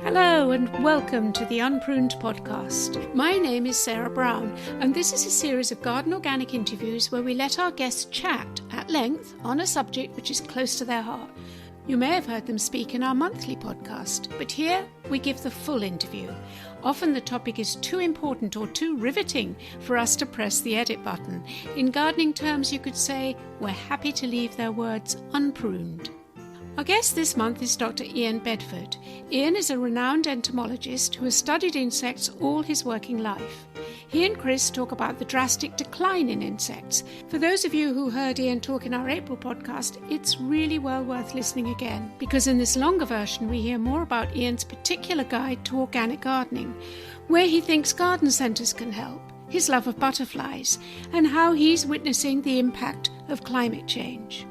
Hello and welcome to the Unpruned podcast. My name is Sarah Brown and this is a series of garden organic interviews where we let our guests chat at length on a subject which is close to their heart. You may have heard them speak in our monthly podcast, but here we give the full interview. Often the topic is too important or too riveting for us to press the edit button. In gardening terms, you could say we're happy to leave their words unpruned. Our guest this month is Dr. Ian Bedford. Ian is a renowned entomologist who has studied insects all his working life. He and Chris talk about the drastic decline in insects. For those of you who heard Ian talk in our April podcast, it's really well worth listening again, because in this longer version we hear more about Ian's particular guide to organic gardening, where he thinks garden centres can help, his love of butterflies, and how he's witnessing the impact of climate change.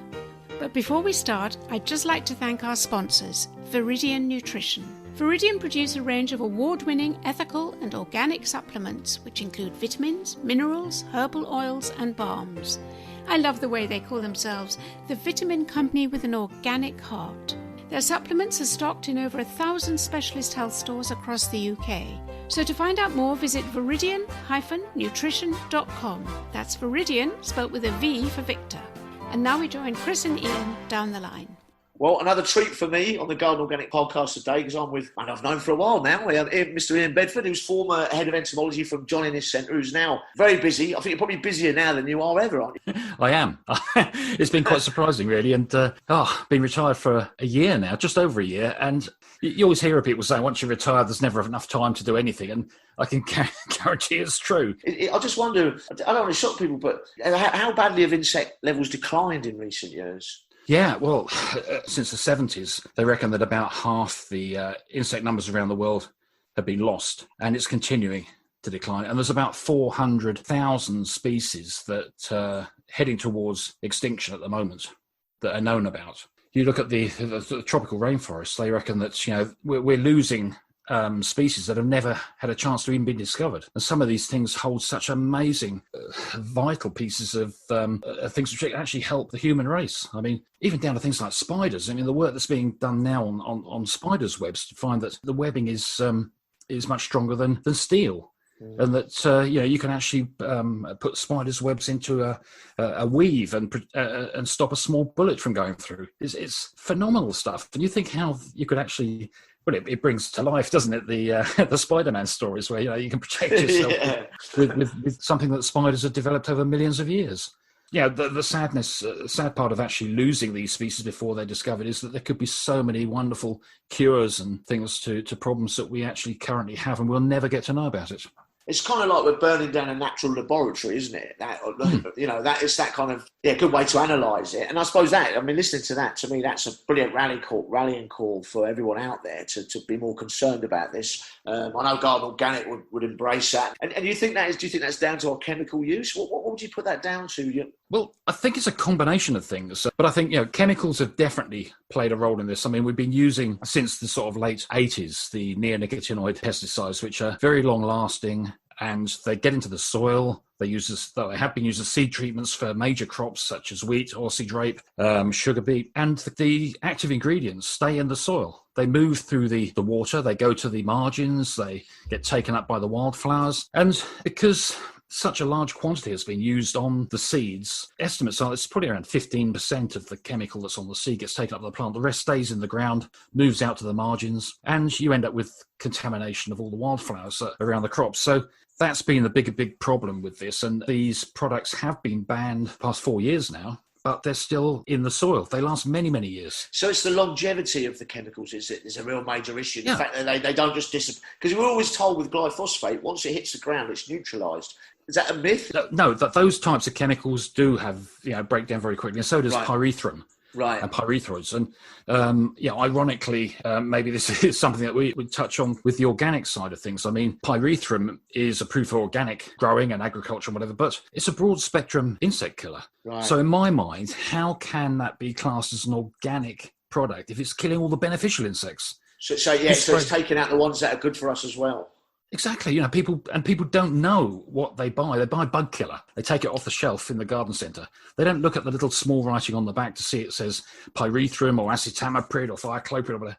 But before we start, I'd just like to thank our sponsors, Viridian Nutrition. Viridian produce a range of award-winning ethical and organic supplements, which include vitamins, minerals, herbal oils and balms. I love the way they call themselves the vitamin company with an organic heart. Their supplements are stocked in over 1,000 specialist health stores across the UK. So to find out more, visit viridian-nutrition.com. That's Viridian, spelt with a V for Victor. And now we join Chris and Ian down the line. Well, another treat for me on the Garden Organic podcast today, because I'm with, and I've known for a while now, Mr. Ian Bedford, who's former head of entomology from John Innes Centre, who's now very busy. I think you're probably busier now than you are ever, aren't you? I am. It's been quite surprising, really. And been retired for a year now, just over a year. And you always hear people saying, once you retire, there's never enough time to do anything. And I can guarantee it's true. I just wonder, I don't want to shock people, but how badly have insect levels declined in recent years? Yeah, well, since the 70s, they reckon that about half the insect numbers around the world have been lost, and it's continuing to decline. And there's about 400,000 species that are heading towards extinction at the moment that are known about. You look at the tropical rainforests, they reckon that, we're losing species that have never had a chance to even be discovered. And some of these things hold such amazing, vital pieces of things which actually help the human race. I mean, even down to things like spiders. I mean, the work that's being done now on spiders' webs to find that the webbing is much stronger than steel. And that you can actually put spiders' webs into a weave and stop a small bullet from going through. It's phenomenal stuff. And you think how you could actually, well, it brings to life, doesn't it, the Spider-Man stories where you can protect yourself with something that spiders have developed over millions of years. Yeah, the sad part of actually losing these species before they're discovered is that there could be so many wonderful cures and things to problems that we actually currently have, and we'll never get to know about it. It's kind of like we're burning down a natural laboratory, isn't it? That is that kind of good way to analyse it. And I suppose listening to that, to me, that's a brilliant rallying call for everyone out there to be more concerned about this. I know Garden Organic would embrace that. And do you think that's down to our chemical use? What would you put that down to? Well, I think it's a combination of things, but I think chemicals have definitely played a role in this. I mean, we've been using since the sort of late 80s the neonicotinoid pesticides, which are very long-lasting, and they get into the soil. They have been used as seed treatments for major crops such as wheat, oilseed rape, sugar beet, and the active ingredients stay in the soil. They move through the water, they go to the margins, they get taken up by the wildflowers, and because such a large quantity has been used on the seeds, estimates are it's probably around 15% of the chemical that's on the seed gets taken up by the plant. The rest stays in the ground, moves out to the margins, and you end up with contamination of all the wildflowers around the crops. So that's been the big problem with this, and these products have been banned the past 4 years now, but they're still in the soil. They last many, many years. So it's the longevity of the chemicals is a real major issue. The fact that they don't just disappear. Because we're always told with glyphosate, once it hits the ground, it's neutralised. Is that a myth? No, that those types of chemicals do have break down very quickly, and so does pyrethrum. Right. And pyrethroids. And, ironically, maybe this is something that we would touch on with the organic side of things. I mean, pyrethrum is approved for organic growing and agriculture and whatever, but it's a broad spectrum insect killer. Right. So in my mind, how can that be classed as an organic product if it's killing all the beneficial insects? So it's taking out the ones that are good for us as well. Exactly. People don't know what they buy. They buy bug killer. They take it off the shelf in the garden centre. They don't look at the little small writing on the back to see it says pyrethrum or acetamiprid or thiacloprid or whatever.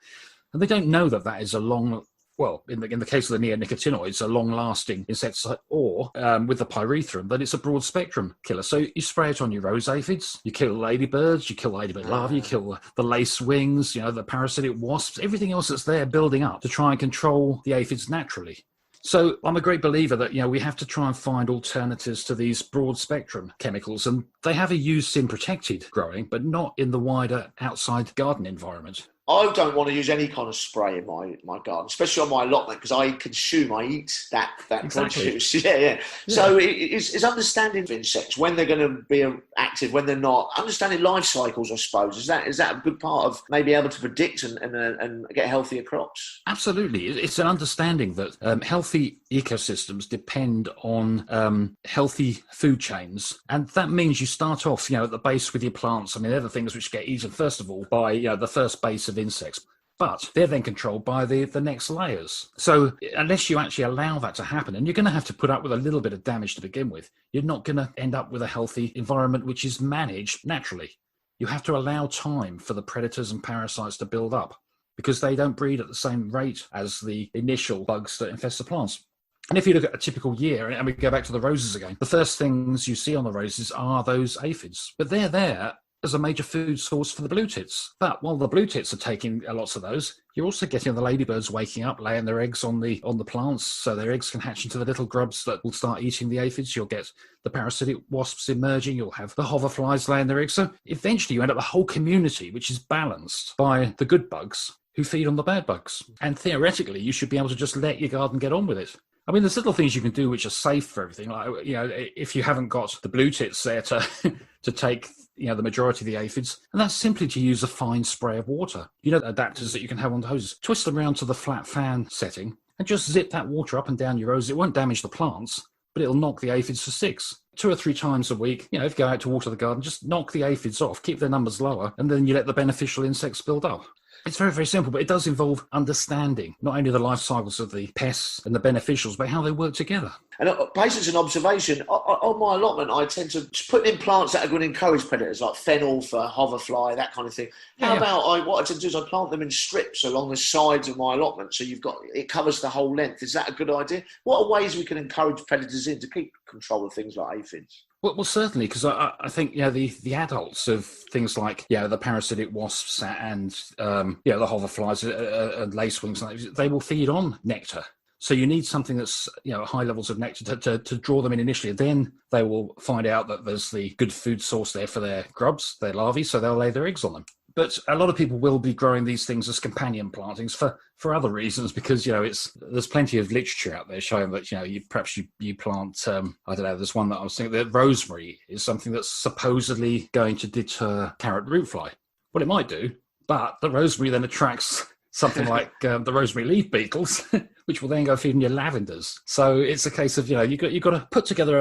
And they don't know that that is a long, well, in the case of the neonicotinoids, a long-lasting insecticide, or with the pyrethrum, that it's a broad-spectrum killer. So you spray it on your rose aphids, you kill ladybirds, you kill ladybird larvae, you kill the lace wings, the parasitic wasps, everything else that's there building up to try and control the aphids naturally. So I'm a great believer that, we have to try and find alternatives to these broad-spectrum chemicals, and they have a use in protected growing, but not in the wider outside garden environment. I don't want to use any kind of spray in my garden, especially on my allotment, because I eat that Exactly. produce. Yeah. So it's understanding insects, when they're going to be active, when they're not, understanding life cycles, I suppose. Is that a good part of maybe able to predict and get healthier crops? Absolutely. It's an understanding that healthy ecosystems depend on healthy food chains. And that means you start off, at the base with your plants. I mean, they're the things which get eaten, first of all, by the first base of insects, but they're then controlled by the next layers. So unless you actually allow that to happen, and you're going to have to put up with a little bit of damage to begin with, you're not going to end up with a healthy environment which is managed naturally. You have to allow time for the predators and parasites to build up, because they don't breed at the same rate as the initial bugs that infest the plants. And if you look at a typical year, and we go back to the roses again, the first things you see on the roses are those aphids, but they're there as a major food source for the blue tits. But while the blue tits are taking lots of those, you're also getting the ladybirds waking up, laying their eggs on the plants, so their eggs can hatch into the little grubs that will start eating the aphids. You'll get the parasitic wasps emerging. You'll have the hoverflies laying their eggs. So eventually you end up a whole community which is balanced by the good bugs who feed on the bad bugs. And theoretically, you should be able to just let your garden get on with it. I mean, there's little things you can do which are safe for everything. Like, if you haven't got the blue tits there to take the majority of the aphids, and that's simply to use a fine spray of water. Adapters that you can have on the hoses. Twist them around to the flat fan setting and just zip that water up and down your roses. It won't damage the plants, but it'll knock the aphids for 6. 2 or 3 times a week, if you go out to water the garden, just knock the aphids off, keep their numbers lower, and then you let the beneficial insects build up. It's very, very simple, but it does involve understanding not only the life cycles of the pests and the beneficials, but how they work together. And patience and observation, on my allotment, I tend to put in plants that are going to encourage predators, like fennel for hoverfly, that kind of thing. How about what I tend to do is I plant them in strips along the sides of my allotment, so it covers the whole length. Is that a good idea? What are ways we can encourage predators in to keep control of things like aphids? Well, certainly, because I think the adults of things like the parasitic wasps and the hoverflies and lacewings, they will feed on nectar. So you need something that's high levels of nectar to draw them in initially. Then they will find out that there's the good food source there for their grubs, their larvae, so they'll lay their eggs on them. But a lot of people will be growing these things as companion plantings for other reasons, because there's plenty of literature out there showing that you plant I don't know, there's one that I was thinking that rosemary is something that's supposedly going to deter carrot root fly. Well, it might do, but the rosemary then attracts something like the rosemary leaf beetles, which will then go feed on your lavenders. So it's a case of you've got to put together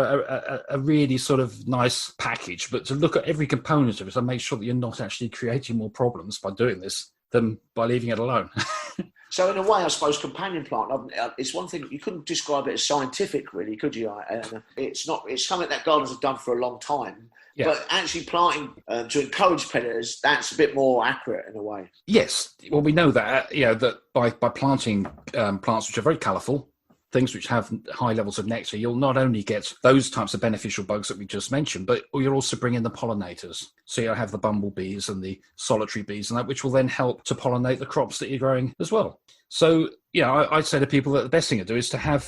a really sort of nice package, but to look at every component of it and make sure that you're not actually creating more problems by doing this than by leaving it alone. So in a way, I suppose companion plant, it's one thing, you couldn't describe it as scientific, really, could you? It's something that gardeners have done for a long time. Yeah. But actually planting to encourage predators, that's a bit more accurate in a way. Yes. Well, we know that, that by planting plants which are very colourful, things which have high levels of nectar, you'll not only get those types of beneficial bugs that we just mentioned, but you'll also bring in the pollinators. So you'll have the bumblebees and the solitary bees and that, which will then help to pollinate the crops that you're growing as well. So, I'd say to people that the best thing to do is to have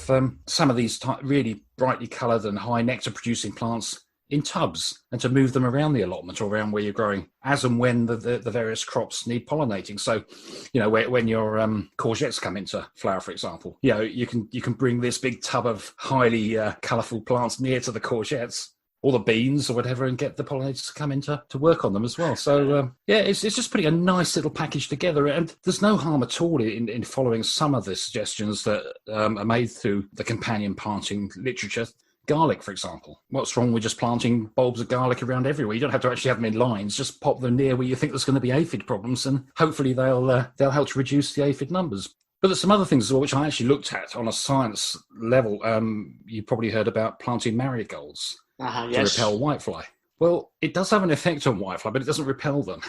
some of these really brightly coloured and high nectar producing plants in tubs, and to move them around the allotment or around where you're growing as and when the various crops need pollinating. So, when your courgettes come into flower, for example, you can bring this big tub of highly colourful plants near to the courgettes or the beans or whatever, and get the pollinators to come in to work on them as well. So, it's just putting a nice little package together. And there's no harm at all in following some of the suggestions that are made through the companion planting literature. Garlic, for example. What's wrong with just planting bulbs of garlic around everywhere? You don't have to actually have them in lines. Just pop them near where you think there's going to be aphid problems, and hopefully they'll help to reduce the aphid numbers. But there's some other things as well, which I actually looked at on a science level. You probably heard about planting marigolds to repel whitefly. Well, it does have an effect on whitefly, but it doesn't repel them.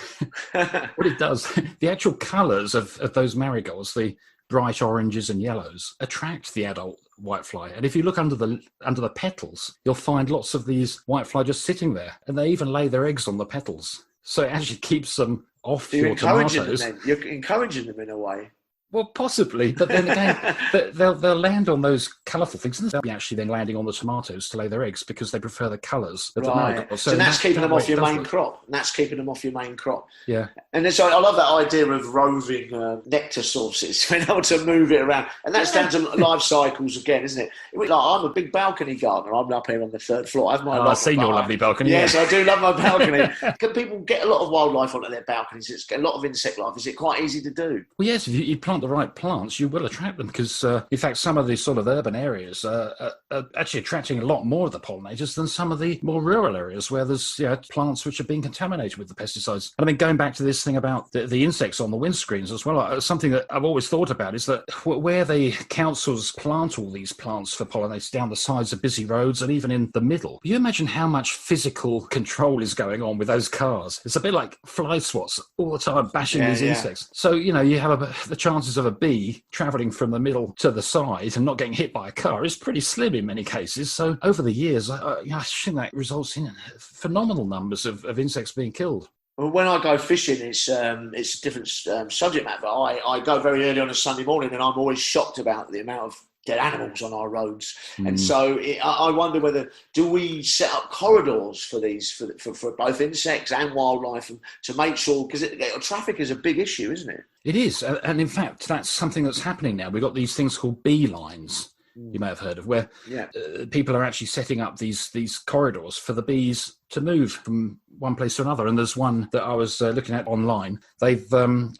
What it does, the actual colours of those marigolds, the bright oranges and yellows, attract the adult whitefly. And if you look under the petals, you'll find lots of these whitefly just sitting there, and they even lay their eggs on the petals. So it actually keeps them off your tomatoes. You're encouraging them in a way. Well, possibly, but then again, they'll land on those colourful things, and they'll be actually then landing on the tomatoes to lay their eggs because they prefer the colours of the marigolds. So that's keeping them off your main crop. And that's keeping them off your main crop. Yeah. And so I love that idea of roving nectar sources, being able to move it around. And that's down to life cycles again, isn't it? Like, I'm a big balcony gardener. I'm up here on the 3rd floor. I've seen your lovely balcony. Yes, I do love my balcony. Can people get a lot of wildlife onto their balconies? It's a lot of insect life. Is it quite easy to do? Well, yes, if you plant the right plants, you will attract them because, in fact, some of these sort of urban areas are actually attracting a lot more of the pollinators than some of the more rural areas where there's plants which are being contaminated with the pesticides. And I mean, going back to this thing about the insects on the windscreens as well, something that I've always thought about is that where the councils plant all these plants for pollinators down the sides of busy roads and even in the middle, you imagine how much physical control is going on with those cars. It's a bit like fly swats all the time bashing these insects. So, you have the chances of a bee travelling from the middle to the side and not getting hit by a car is pretty slim in many cases. So over the years, I think that results in phenomenal numbers of insects being killed. Well, when I go fishing, it's a different subject matter. I go very early on a Sunday morning, and I'm always shocked about the amount of dead animals on our roads. And so I wonder do we set up corridors for these for both insects and wildlife, and to make sure, because traffic is a big issue, isn't it? It is, and in fact that's something that's happening now. We've got these things called bee lines, you may have heard of, where people are actually setting up these corridors for the bees to move from one place to another. And there's one that I was looking at online. They've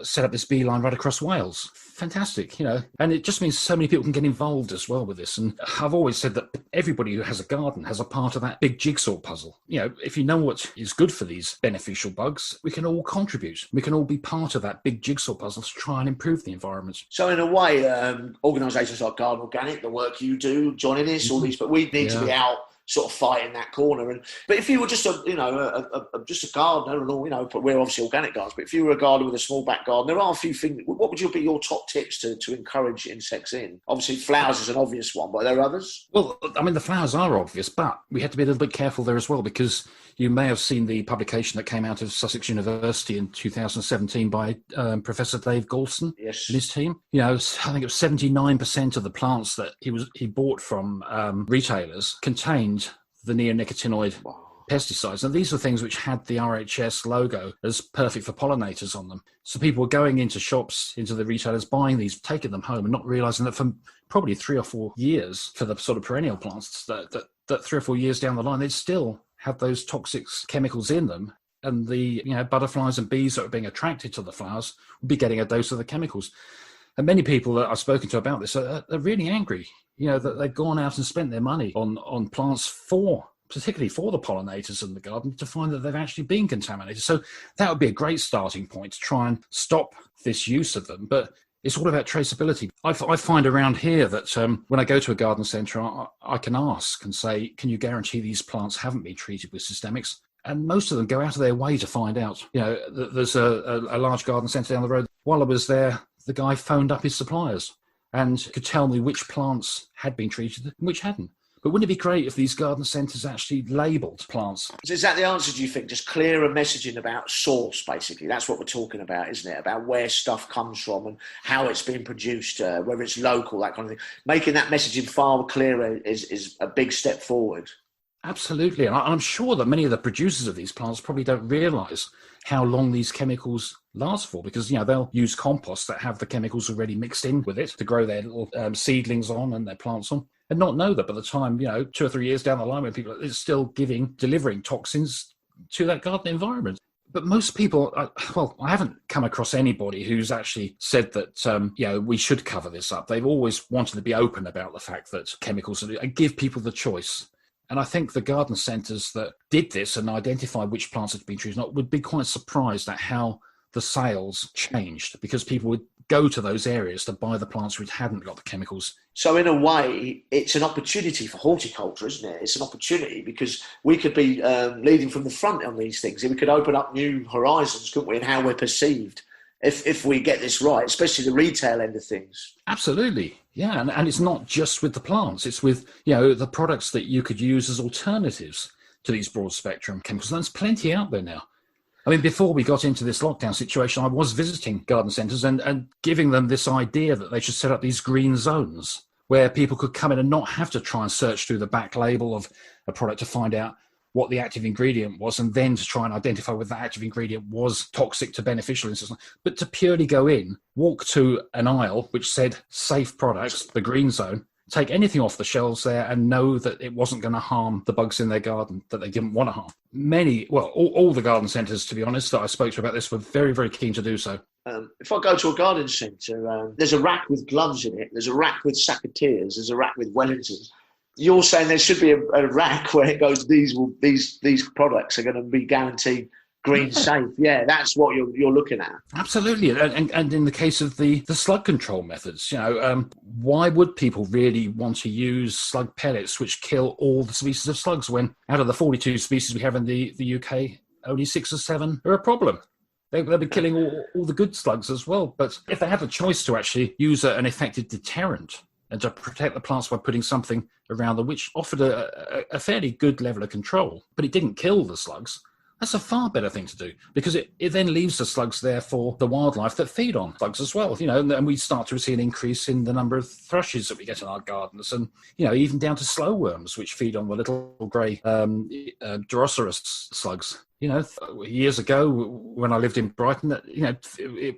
set up this bee line right across Wales. Fantastic, and it just means so many people can get involved as well with this. And I've always said that everybody who has a garden has a part of that big jigsaw puzzle. If you know what is good for these beneficial bugs, we can all contribute. We can all be part of that big jigsaw puzzle to try and improve the environment. So in a way, organisations like Garden Organic, the work you do, joining this, all these, but we need to be out sort of fighting that corner. But if you were just just a gardener and all, but we're obviously organic gardens, but if you were a gardener with a small back garden, there are a few things. What would be your top tips to encourage insects in? Obviously flowers is an obvious one, but are there others? Well, I mean, the flowers are obvious, but we have to be a little bit careful there as well, because you may have seen the publication that came out of Sussex University in 2017 by Professor Dave Galston and his team. I think it was 79% of the plants that he bought from retailers contained the neonicotinoid pesticides. And these were things which had the RHS logo as perfect for pollinators on them. So people were going into shops, into the retailers, buying these, taking them home, and not realising that for probably 3 or 4 years, for the sort of perennial plants, that 3 or 4 years down the line, they'd still have those toxic chemicals in them. And the butterflies and bees that are being attracted to the flowers would be getting a dose of the chemicals. And many people that I've spoken to about this are really angry, that they've gone out and spent their money on plants particularly for the pollinators in the garden, to find that they've actually been contaminated. So that would be a great starting point to try and stop this use of them. But it's all about traceability. I find around here that when I go to a garden centre, I can ask and say, can you guarantee these plants haven't been treated with systemics? And most of them go out of their way to find out. There's a large garden centre down the road. While I was there, the guy phoned up his suppliers and could tell me which plants had been treated and which hadn't. But wouldn't it be great if these garden centres actually labelled plants? So is that the answer, do you think? Just clearer messaging about source, basically. That's what we're talking about, isn't it? About where stuff comes from and how it's being produced, whether it's local, that kind of thing. Making that messaging far clearer is a big step forward. Absolutely. And I'm sure that many of the producers of these plants probably don't realise how long these chemicals last for, because, they'll use compost that have the chemicals already mixed in with it to grow their little seedlings on and their plants on, and not know that by the time, 2 or 3 years down the line, when people are still delivering toxins to that garden environment. But most people, I haven't come across anybody who's actually said that, we should cover this up. They've always wanted to be open about the fact that chemicals and give people the choice. And I think the garden centres that did this and identified which plants had been treated would be quite surprised at how the sales changed, because people would go to those areas to buy the plants which hadn't got the chemicals. So in a way, it's an opportunity for horticulture, isn't it? It's an opportunity because we could be leading from the front on these things. We could open up new horizons, couldn't we, in how we're perceived if we get this right, especially the retail end of things. Absolutely. Yeah, and it's not just with the plants. It's with, the products that you could use as alternatives to these broad spectrum chemicals. And there's plenty out there now. I mean, before we got into this lockdown situation, I was visiting garden centres and giving them this idea that they should set up these green zones where people could come in and not have to try and search through the back label of a product to find out what the active ingredient was, and then to try and identify whether that active ingredient was toxic to beneficial, but to purely go in, walk to an aisle which said safe products, the green zone, take anything off the shelves there and know that it wasn't going to harm the bugs in their garden that they didn't want to harm. All the garden centres, to be honest, that I spoke to about this were very, very keen to do so. If I go to a garden centre, there's a rack with gloves in it, there's a rack with secateurs, there's a rack with Wellingtons. You're saying there should be a rack where it goes, these products are going to be guaranteed green safe. Yeah, that's what you're looking at. Absolutely. And in the case of the slug control methods, why would people really want to use slug pellets which kill all the species of slugs when out of the 42 species we have in the UK, only 6 or 7 are a problem? They'll be killing all the good slugs as well. But if they have a choice to actually use an effective deterrent and to protect the plants by putting something around them which offered a fairly good level of control, but it didn't kill the slugs, that's a far better thing to do, because it then leaves the slugs there for the wildlife that feed on slugs as well, and we start to see an increase in the number of thrushes that we get in our gardens, and, even down to slow worms, which feed on the little grey Drosera slugs. Years ago when I lived in Brighton,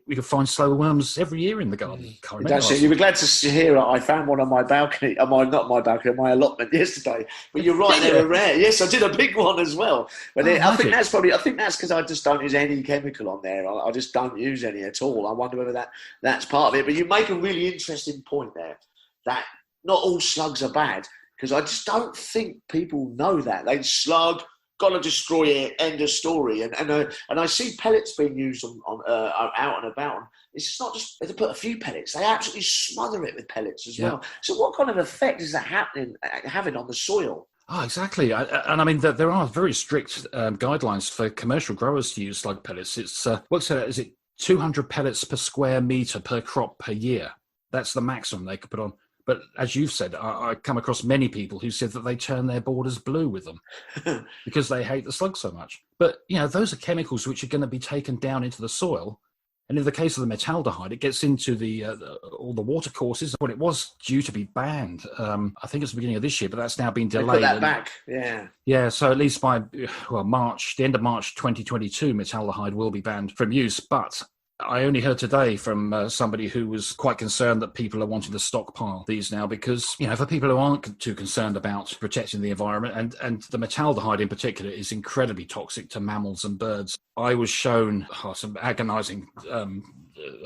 we could find slow worms every year in the garden. You'll be glad to hear I found one on my balcony, not my balcony, on my allotment yesterday. But you're right, they were rare. Yes, I did a big one as well. But I think that's because I just don't use any chemical on there. I just don't use any at all. I wonder whether that's part of it. But you make a really interesting point there, that not all slugs are bad, because I just don't think people know that. They slug, got to destroy it, end of story. And I see pellets being used on out and about. It's just not just to put a few pellets. They absolutely smother it with pellets as well. So what kind of effect is that having on the soil? Oh, exactly. I mean, there are very strict guidelines for commercial growers to use slug pellets. It's what's that? Is it 200 pellets per square metre per crop per year? That's the maximum they could put on. But as you've said, I come across many people who said that they turn their borders blue with them because they hate the slugs so much. But, those are chemicals which are going to be taken down into the soil. And in the case of the metaldehyde, it gets into all the water courses. When it was due to be banned, I think it's the beginning of this year, but that's now been delayed. They put that back, yeah. Yeah, so at least by the end of March 2022, metaldehyde will be banned from use. But I only heard today from somebody who was quite concerned that people are wanting to stockpile these now because, for people who aren't too concerned about protecting the environment, and the metaldehyde in particular is incredibly toxic to mammals and birds. I was shown some agonizing,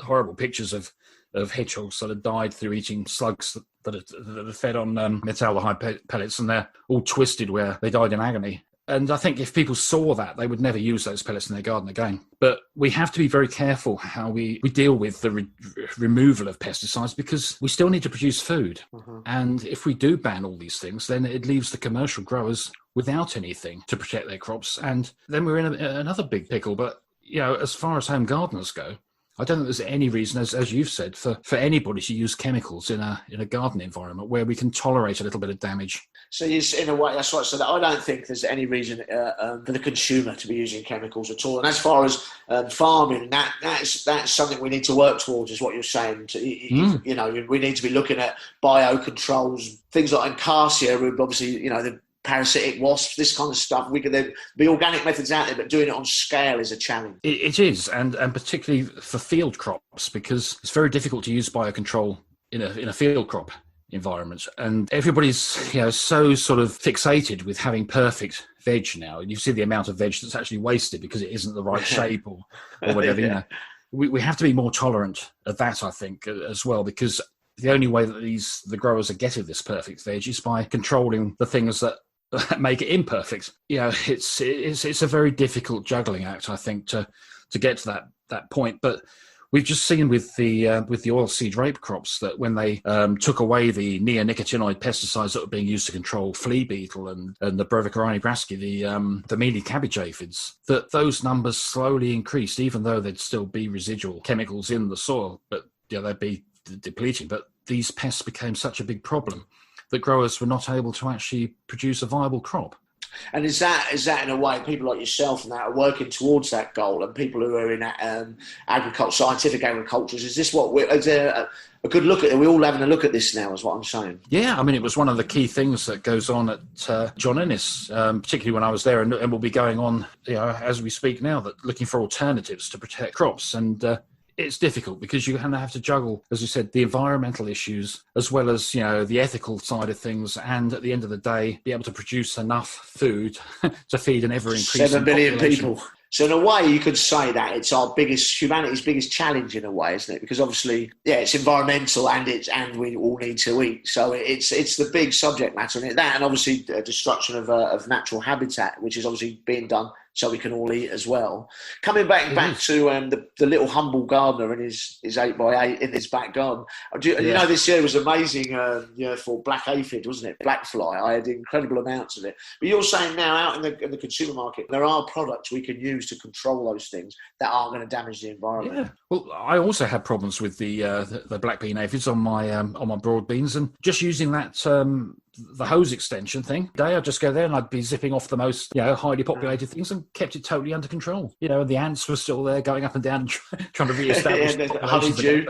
horrible pictures of hedgehogs that had died through eating slugs that are fed on metaldehyde pellets, and they're all twisted where they died in agony. And I think if people saw that, they would never use those pellets in their garden again. But we have to be very careful how we deal with the removal of pesticides, because we still need to produce food. Mm-hmm. And if we do ban all these things, then it leaves the commercial growers without anything to protect their crops. And then we're in another big pickle. But, as far as home gardeners go, I don't think there's any reason, as you've said, for anybody to use chemicals in a garden environment where we can tolerate a little bit of damage. So in a way, that's right. So I don't think there's any reason for the consumer to be using chemicals at all. And as far as farming, that's something we need to work towards, is what you're saying. We need to be looking at biocontrols, things like Encarsia, obviously, the parasitic wasps, this kind of stuff. There be organic methods out there, but doing it on scale is a challenge. It is, and particularly for field crops, because it's very difficult to use biocontrol in a field crop environment. And everybody's so sort of fixated with having perfect veg now. You see the amount of veg that's actually wasted because it isn't the right shape or whatever. Yeah. We have to be more tolerant of that, I think, as well, because the only way that the growers are getting this perfect veg is by controlling the things that make it imperfect. It's a very difficult juggling act, I think, to get to that point. But We've just seen with the oilseed rape crops that when they took away the neonicotinoid pesticides that were being used to control flea beetle and the Brevicaria nebraska, the mealy cabbage aphids, that those numbers slowly increased, even though there'd still be residual chemicals in the soil, but they'd be depleting. But these pests became such a big problem that growers were not able to actually produce a viable crop. And is that in a way people like yourself and that are working towards that goal, and people who are in agriculture, scientific agricultures? Is this is there a good look at it? Are we all having a look at this now, is what I'm saying? Yeah, I mean, it was one of the key things that goes on at John Innes, particularly when I was there, and will be going on, as we speak now, that looking for alternatives to protect crops. And it's difficult because you kind of have to juggle, as you said, the environmental issues as well as, the ethical side of things. And at the end of the day, be able to produce enough food to feed an ever-increasing 7 billion population. people. So in a way, you could say that it's humanity's biggest challenge in a way, isn't it? Because obviously, it's environmental and we all need to eat. So it's the big subject matter in it. That and obviously destruction of natural habitat, which is obviously being done so we can all eat as well. Coming back to the little humble gardener and his 8x8 in his back garden. This year was amazing for black aphid, wasn't it? Black fly. I had incredible amounts of it. But you're saying now out in the consumer market, there are products we can use to control those things that aren't going to damage the environment. Yeah. Well, I also had problems with the black bean aphids on my broad beans, and just using that the hose extension thing. I'd just go there and I'd be zipping off the most highly populated things and kept it totally under control. And the ants were still there going up and down and trying to re-establish honeydew.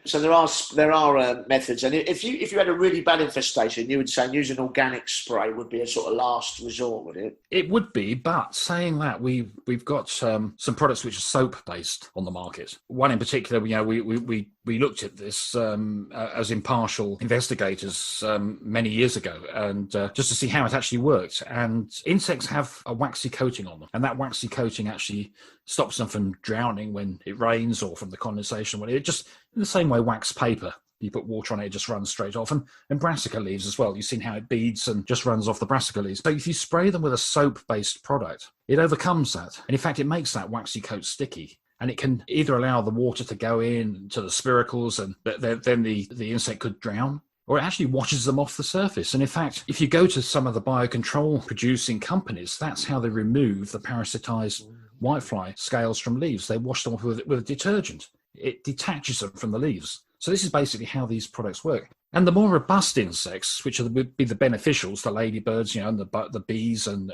So there are methods, and if you had a really bad infestation, you would say using organic spray would be a sort of last resort, would it? It would be, but saying that, we've got some products which are soap based on the market. One in particular, we looked at this as impartial investigators many years ago, and just to see how it actually worked. And insects have a waxy coating on them, and that waxy coating actually stops them from drowning when it rains or from the condensation. When it just, in the same way, wax paper, you put water on it, it just runs straight off. And brassica leaves as well. You've seen how it beads and just runs off the brassica leaves. So if you spray them with a soap-based product, it overcomes that. And in fact, it makes that waxy coat sticky. And it can either allow the water to go in to the spiracles and then the insect could drown, or it actually washes them off the surface. And in fact, if you go to some of the biocontrol producing companies, that's how they remove the parasitized whitefly scales from leaves. They wash them off with a detergent. It detaches them from the leaves. So this is basically how these products work. And the more robust insects, which would be the beneficials, the ladybirds, and the bees and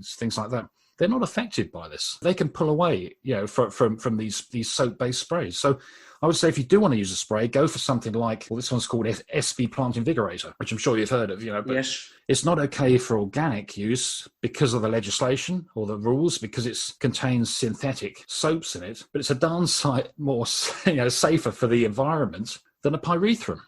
things like that, they're not affected by this. They can pull away, from these soap-based sprays. So I would say if you do want to use a spray, go for something like, this one's called SB Plant Invigorator, which I'm sure you've heard of, but yes. It's not okay for organic use because of the legislation or the rules, because it contains synthetic soaps in it, but it's a darn sight more, safer for the environment than a pyrethrum,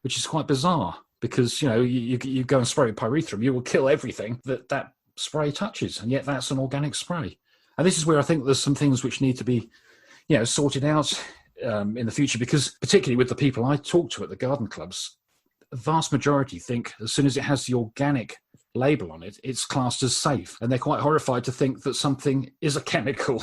which is quite bizarre because, you go and spray with pyrethrum, you will kill everything that spray touches, and yet that's an organic spray. And this is where I think there's some things which need to be sorted out in the future, because particularly with the people I talk to at the garden clubs, the vast majority think as soon as it has the organic label on it, it's classed as safe, and they're quite horrified to think that something is a chemical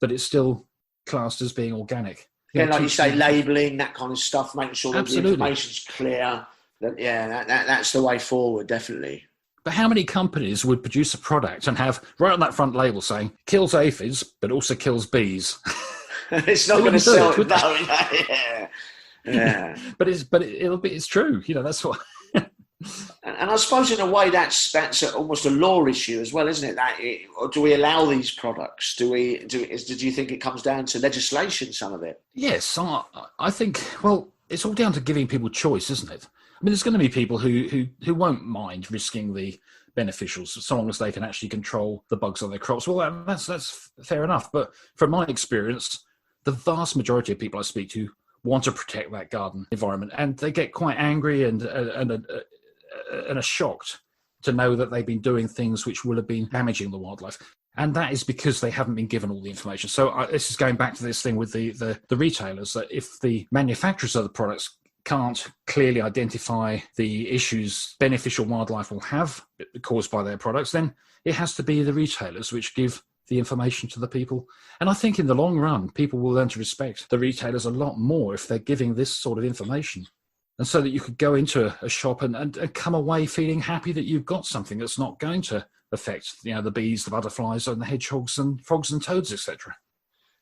but it's still classed as being organic. Like you say, labelling, that kind of stuff, making sure that the information's clear. That's the way forward, definitely. But how many companies would produce a product and have right on that front label saying kills aphids but also kills bees? It's not going to sell it. Yeah. But it's true. That's what. And I suppose in a way that's almost a law issue as well, isn't it? Or do we allow these products? Do you think it comes down to legislation? Some of it. Yes, I think. Well, it's all down to giving people choice, isn't it? I mean, there's going to be people who won't mind risking the beneficials so long as they can actually control the bugs on their crops. Well, that's fair enough. But from my experience, the vast majority of people I speak to want to protect that garden environment, and they get quite angry and are shocked to know that they've been doing things which will have been damaging the wildlife. And that is because they haven't been given all the information. So this is going back to this thing with the retailers, that if the manufacturers of the products can't clearly identify the issues beneficial wildlife will have caused by their products, then it has to be the retailers which give the information to the people. And I think in the long run, people will learn to respect the retailers a lot more if they're giving this sort of information. And so that you could go into a shop and come away feeling happy that you've got something that's not going to affect, the bees, the butterflies, and the hedgehogs and frogs and toads, etc.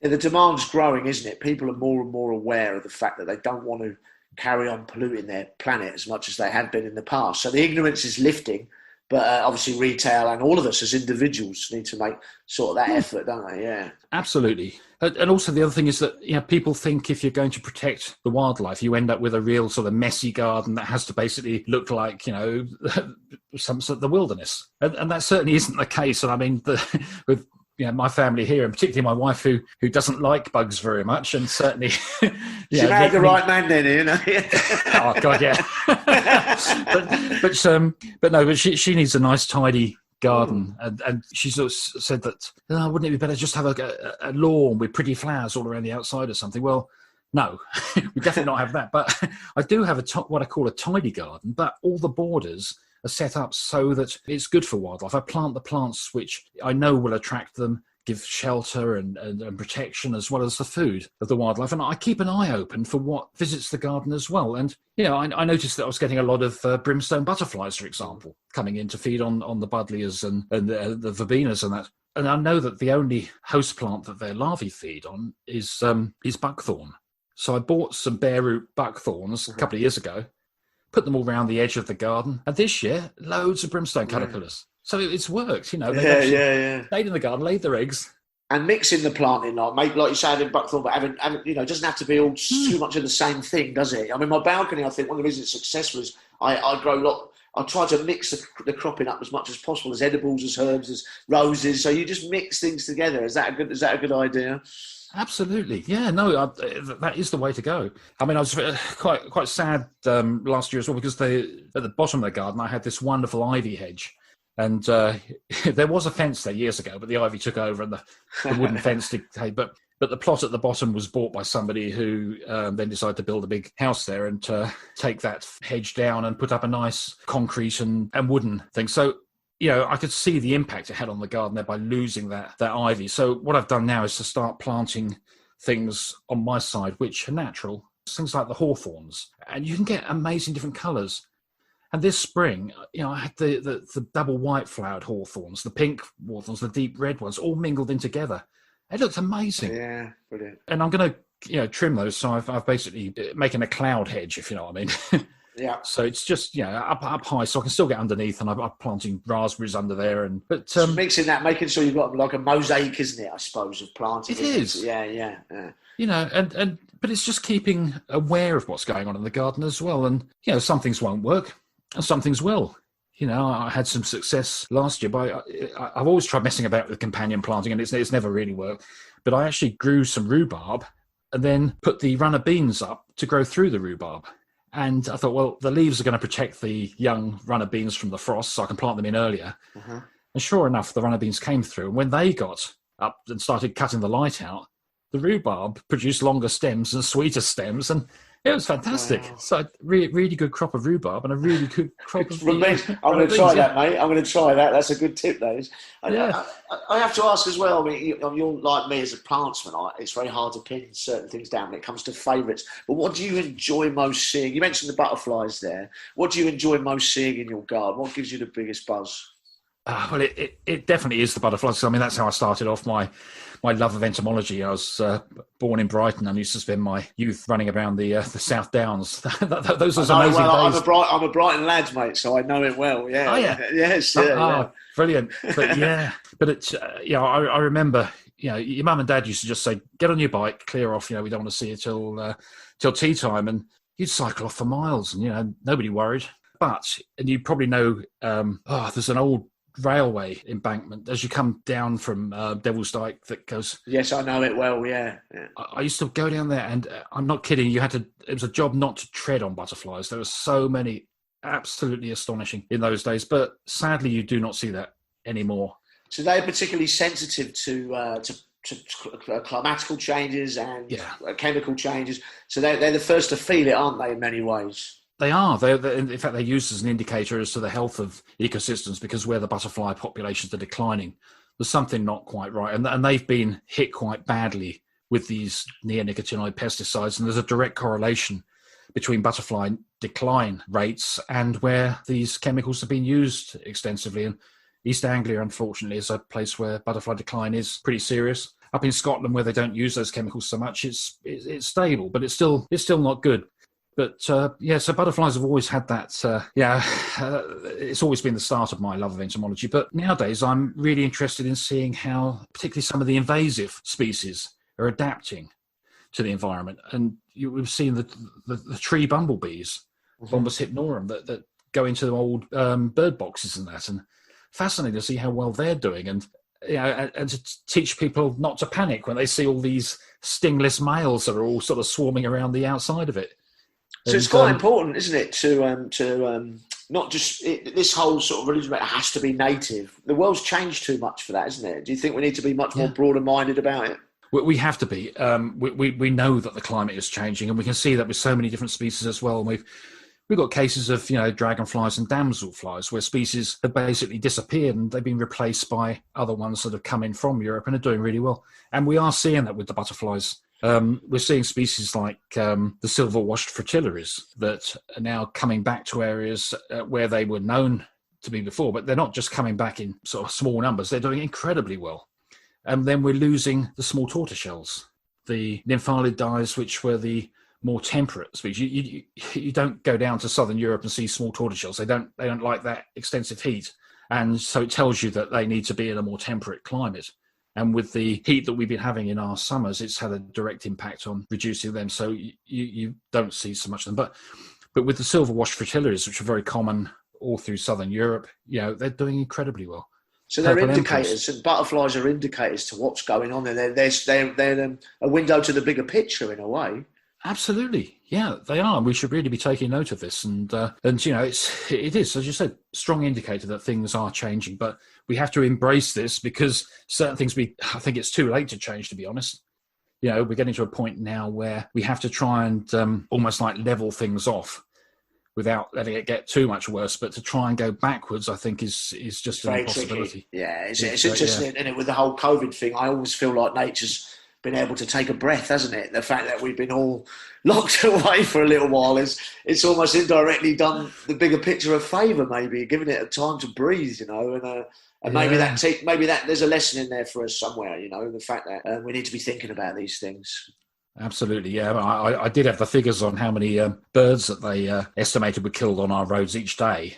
Yeah, the demand's growing, isn't it? People are more and more aware of the fact that they don't want to carry on polluting their planet as much as they have been in the past. So the ignorance is lifting, but obviously retail and all of us as individuals need to make sort of that effort, don't they? Yeah, absolutely. And also the other thing is that people think if you're going to protect the wildlife, you end up with a real sort of messy garden that has to basically look like some sort of the wilderness, and that certainly isn't the case. And I mean, with my family here, and particularly my wife, who doesn't like bugs very much, and certainly, she married the right man then, Oh God, yeah. but she needs a nice, tidy garden, and she sort of said that wouldn't it be better just have a lawn with pretty flowers all around the outside or something? Well, no, we definitely not have that. But I do have what I call a tidy garden, but all the borders are set up so that it's good for wildlife. I plant the plants which I know will attract them, give shelter and protection, as well as the food of the wildlife. And I keep an eye open for what visits the garden as well. And, I noticed that I was getting a lot of brimstone butterflies, for example, coming in to feed on the buddleias and the verbenas and that. And I know that the only host plant that their larvae feed on is buckthorn. So I bought some bare root buckthorns a couple of years ago, put them all around the edge of the garden. And this year, loads of brimstone caterpillars. So it's worked, They've stayed in the garden, laid their eggs. And mixing the planting, like you say, having buckthorn, but having it doesn't have to be all too much of the same thing, does it? I mean, my balcony, I think one of the reasons it's successful is I grow a lot. I try to mix the cropping up as much as possible, as edibles, as herbs, as roses. So you just mix things together. Is that a good idea? Absolutely, yeah. No, that is the way to go. I mean, I was quite sad last year as well, because at the bottom of the garden I had this wonderful ivy hedge. And there was a fence there years ago, but the ivy took over and the wooden fence did. But the plot at the bottom was bought by somebody who then decided to build a big house there and take that hedge down and put up a nice concrete and wooden thing. So, I could see the impact it had on the garden there by losing that ivy. So what I've done now is to start planting things on my side which are natural, things like the hawthorns. And you can get amazing different colours. And this spring, I had the double white flowered hawthorns, the pink hawthorns, the deep red ones, all mingled in together. It looked amazing. Yeah, brilliant. And I'm going to, trim those. So I've basically making a cloud hedge, if you know what I mean. Yeah. So it's just, up high, so I can still get underneath, and I'm planting raspberries under there. But so mixing that, making sure you've got like a mosaic, isn't it? I suppose, of planting. It is. Yeah. But it's just keeping aware of what's going on in the garden as well. And some things won't work. And some things will. I had some success last year, but I've always tried messing about with companion planting, and it's never really worked. But I actually grew some rhubarb and then put the runner beans up to grow through the rhubarb. And I thought, well, the leaves are going to protect the young runner beans from the frost, so I can plant them in earlier. Uh-huh. And sure enough, the runner beans came through. And when they got up and started cutting the light out, the rhubarb produced longer stems and sweeter stems, and it was fantastic. Wow. So really good crop of rhbarb and a really good crop of... I'm going to try that, mate. I'm going to try that. That's a good tip, that is. I have to ask as well, I mean, you're like me as a plantsman. It's very hard to pin certain things down when it comes to favourites. But what do you enjoy most seeing? You mentioned the butterflies there. What do you enjoy most seeing in your garden? What gives you the biggest buzz? Well, it definitely is the butterflies. I mean, that's how I started off my love of entomology. I was born in Brighton and used to spend my youth running around the South Downs. Those are amazing days. I'm a Brighton lad, mate, so I know it well. Yeah. Oh, yeah. Yes. Brilliant. But it's I remember. Your mum and dad used to just say, "Get on your bike, clear off. We don't want to see you till tea time," and you'd cycle off for miles, and nobody worried. And you probably know, there's an old railway embankment as you come down from Devil's Dyke that goes... Yes, I know it well, yeah. I used to go down there, and I'm not kidding, it was a job not to tread on butterflies. There were so many, absolutely astonishing in those days, but sadly you do not see that anymore. So they're particularly sensitive to climatical changes and chemical changes, so they're the first to feel it, aren't they, in many ways? They are. In fact, they're used as an indicator as to the health of ecosystems, because where the butterfly populations are declining, there's something not quite right. And they've been hit quite badly with these neonicotinoid pesticides, and there's a direct correlation between butterfly decline rates and where these chemicals have been used extensively. And East Anglia, unfortunately, is a place where butterfly decline is pretty serious. Up in Scotland, where they don't use those chemicals so much, it's stable, but it's still not good. But so butterflies have always had that. It's always been the start of my love of entomology. But nowadays, I'm really interested in seeing how, particularly some of the invasive species, are adapting to the environment. And we've seen the tree bumblebees, Bombus hypnorum, that go into the old bird boxes and that. And fascinating to see how well they're doing, and to teach people not to panic when they see all these stingless males that are all sort of swarming around the outside of it. So it's quite important, isn't it, to not just this whole sort of religion has to be native. The world's changed too much for that, isn't it? Do you think we need to be much more broader minded about it? We have to be. We know that the climate is changing, and we can see that with so many different species as well. And we've got cases of dragonflies and damselflies where species have basically disappeared and they've been replaced by other ones that have come in from Europe and are doing really well. And we are seeing that with the butterflies. We're seeing species like the silver-washed fritillaries that are now coming back to areas where they were known to be before, but they're not just coming back in sort of small numbers. They're doing incredibly well. And then we're losing the small tortoiseshells, the nymphalidae, which were the more temperate species. You don't go down to southern Europe and see small tortoiseshells. They don't like that extensive heat, and so it tells you that they need to be in a more temperate climate. And with the heat that we've been having in our summers, it's had a direct impact on reducing them. So you don't see so much of them. But with the silver-washed fritillaries, which are very common all through southern Europe, they're doing incredibly well. So they're indicators, and butterflies are indicators to what's going on. And they're a window to the bigger picture in a way. Absolutely, yeah, they are. We should really be taking note of this, and it is, as you said, strong indicator that things are changing. But we have to embrace this because certain things I think it's too late to change. To be honest, we're getting to a point now where we have to try and almost like level things off without letting it get too much worse. But to try and go backwards, I think is just an impossibility. Tricky. Yeah, it's interesting, isn't it? With the whole COVID thing, I always feel like nature's been able to take a breath, hasn't it? The fact that we've been all locked away for a little while it's almost indirectly done the bigger picture a favour, maybe giving it a time to breathe, and maybe that there's a lesson in there for us somewhere, the fact that we need to be thinking about these things. Absolutely, yeah. I did have the figures on how many birds that they estimated were killed on our roads each day,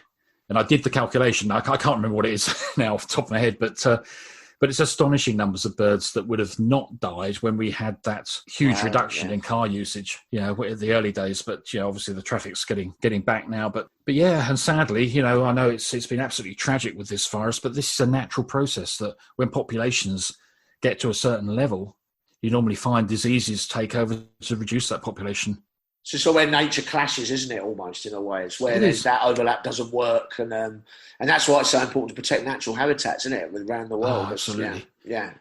and I did the calculation. I can't remember what it is now off the top of my head, but it's astonishing numbers of birds that would have not died when we had that huge reduction in car usage, in the early days. But, obviously the traffic's getting back now. But yeah, and sadly, I know it's been absolutely tragic with this virus, but this is a natural process that when populations get to a certain level, you normally find diseases take over to reduce that population. So where nature clashes, isn't it, almost, in a way? It's where that overlap doesn't work. And that's why it's so important to protect natural habitats, isn't it, around the world? Oh, absolutely. Yeah.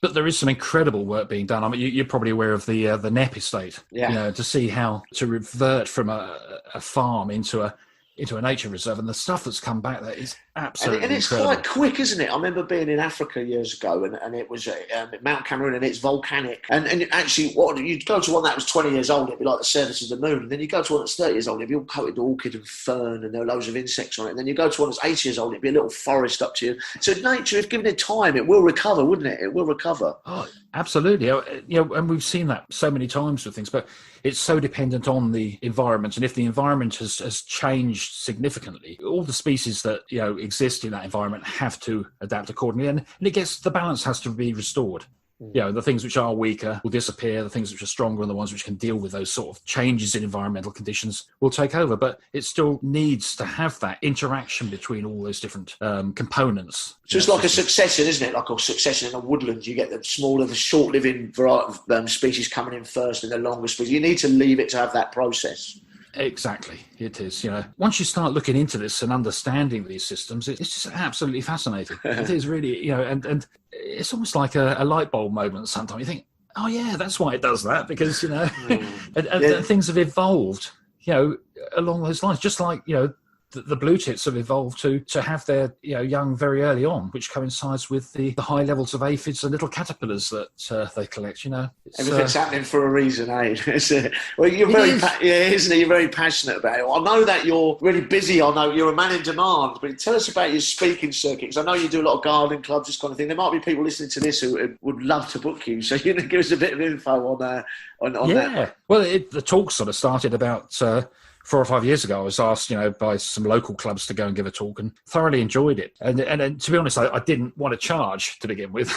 But there is some incredible work being done. I mean, you're probably aware of the Nep estate. Yeah. To see how to revert from a farm into a nature reserve, and the stuff that's come back there is absolutely and it's incredible. Quite quick, isn't it? I remember being in Africa years ago, and it was Mount Cameroon, and it's volcanic. And actually, you'd go to one that was 20 years old, it'd be like the surface of the moon. And then you go to one that's 30 years old, it'd be all coated with orchid and fern, and there are loads of insects on it. And then you go to one that's 80 years old, it'd be a little forest up to you. So nature, if given it time, it will recover, wouldn't it? It will recover. Oh, absolutely. And we've seen that so many times with things, but it's so dependent on the environment. And if the environment has changed significantly, all the species that exist in that environment have to adapt accordingly, and the balance has to be restored. The things which are weaker will disappear, the things which are stronger and the ones which can deal with those sort of changes in environmental conditions will take over. But it still needs to have that interaction between all those different components. So it's like a succession, isn't it? Like a succession in a woodland. You get the smaller, the short-living variety of species coming in first, and the longer species. You need to leave it to have that process. Exactly, it is. Once you start looking into this and understanding these systems, it's just absolutely fascinating. It is really, and it's almost like a light bulb moment. Sometimes you think, oh yeah, that's why it does that, because and things have evolved, along those lines. Just like the blue tits have evolved to have their young very early on, which coincides with the high levels of aphids and little caterpillars that they collect. Everything's happening for a reason, eh? Well, you're isn't it? You're very passionate about it. I know that you're really busy. I know you're a man in demand. But tell us about your speaking circuit, because I know you do a lot of gardening clubs, this kind of thing. There might be people listening to this who would love to book you. So give us a bit of info on that. Yeah. Well, the talk sort of started about 4 or 5 years ago. I was asked, by some local clubs to go and give a talk, and thoroughly enjoyed it. And to be honest, I didn't want to charge to begin with.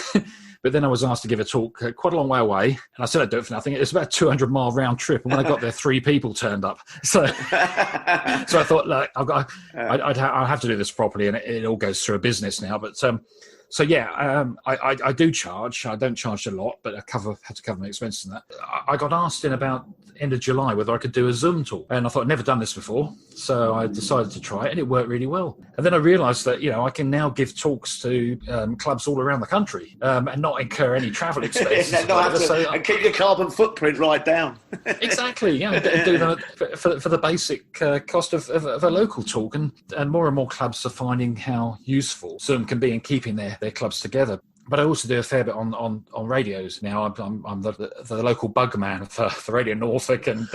But then I was asked to give a talk quite a long way away, and I said I'd do it for nothing. It was about a 200-mile round trip, and when I got there, 3 people turned up. So I thought, look, I'd have to do this properly, and it all goes through a business now. But I do charge. I don't charge a lot, but I had to cover my expenses in that. I got asked in about end of July whether I could do a Zoom talk, and I thought I'd never done this before, so I decided to try it, and it worked really well. And then I realised that I can now give talks to clubs all around the country and not incur any travel expenses. And keep your carbon footprint right down. Exactly. Do that for the basic cost of a local talk, and more clubs are finding how useful Zoom can be in keeping their clubs together. But I also do a fair bit on radios now. I'm the local bug man for Radio Norfolk and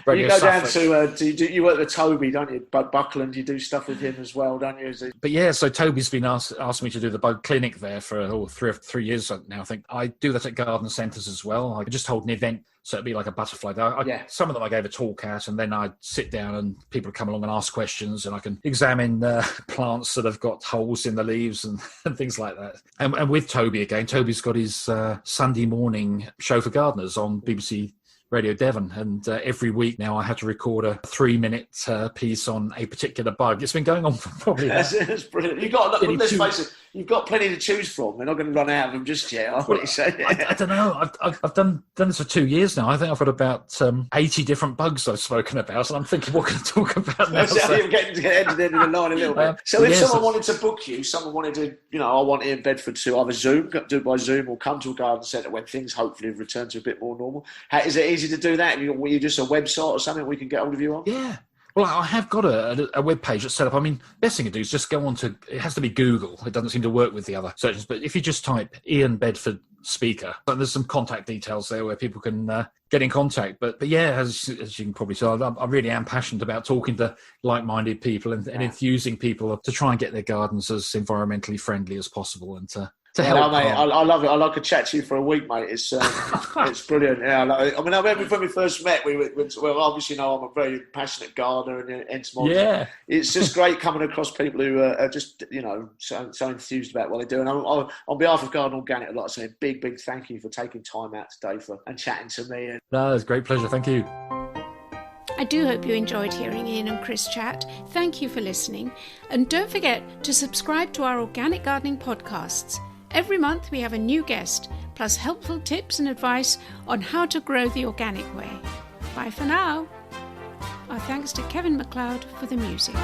Radio Suffolk. You go down to you work with Toby, don't you? Buckland, you do stuff with him as well, don't you? But yeah, so Toby's been asked me to do the bug clinic there for 3 years now. I think I do that at garden centres as well. I just hold an event. So it'd be like a butterfly. Some of them I gave a talk at, and then I'd sit down and people would come along and ask questions, and I can examine plants that have got holes in the leaves and things like that. And with Toby again, Toby's got his Sunday morning show for gardeners on BBC Radio Devon, and every week now I have to record a 3-minute piece on a particular bug. It's been going on for probably... That's brilliant. Let's face it, you've got plenty to choose from. They're not going to run out of them just yet, I would say. I don't know. I've done this for 2 years now. I think I've got about 80 different bugs I've spoken about, and I'm thinking, what can I talk about now? So you're getting to the end of the line a little bit. So if someone wanted to book you, someone wanted to, I want Ian Bedford to either do it by Zoom or come to a garden centre when things hopefully have returned to a bit more normal. Is it easy to do that? Were you just a website or something we can get hold of you on? Yeah. Well, I have got a web page that's set up. I mean, best thing to do is just go on to, it has to be Google. It doesn't seem to work with the other searches. But if you just type Ian Bedford speaker, and there's some contact details there where people can get in contact. But yeah, as you can probably tell, I really am passionate about talking to like-minded people and enthusing people to try and get their gardens as environmentally friendly as possible and to help. Mate, I love it. I like to chat to you for a week, mate. It's brilliant. Yeah, I remember when we first met. Obviously, I'm a very passionate gardener and entomologist. Yeah, it's just great coming across people who are just so enthused about what they do. And on behalf of Garden Organic, I'd like to say a big thank you for taking time out today and chatting to me. No, it's a great pleasure. Thank you. I do hope you enjoyed hearing Ian and Chris chat. Thank you for listening. And don't forget to subscribe to our organic gardening podcasts. Every month we have a new guest, plus helpful tips and advice on how to grow the organic way. Bye for now. Our thanks to Kevin MacLeod for the music.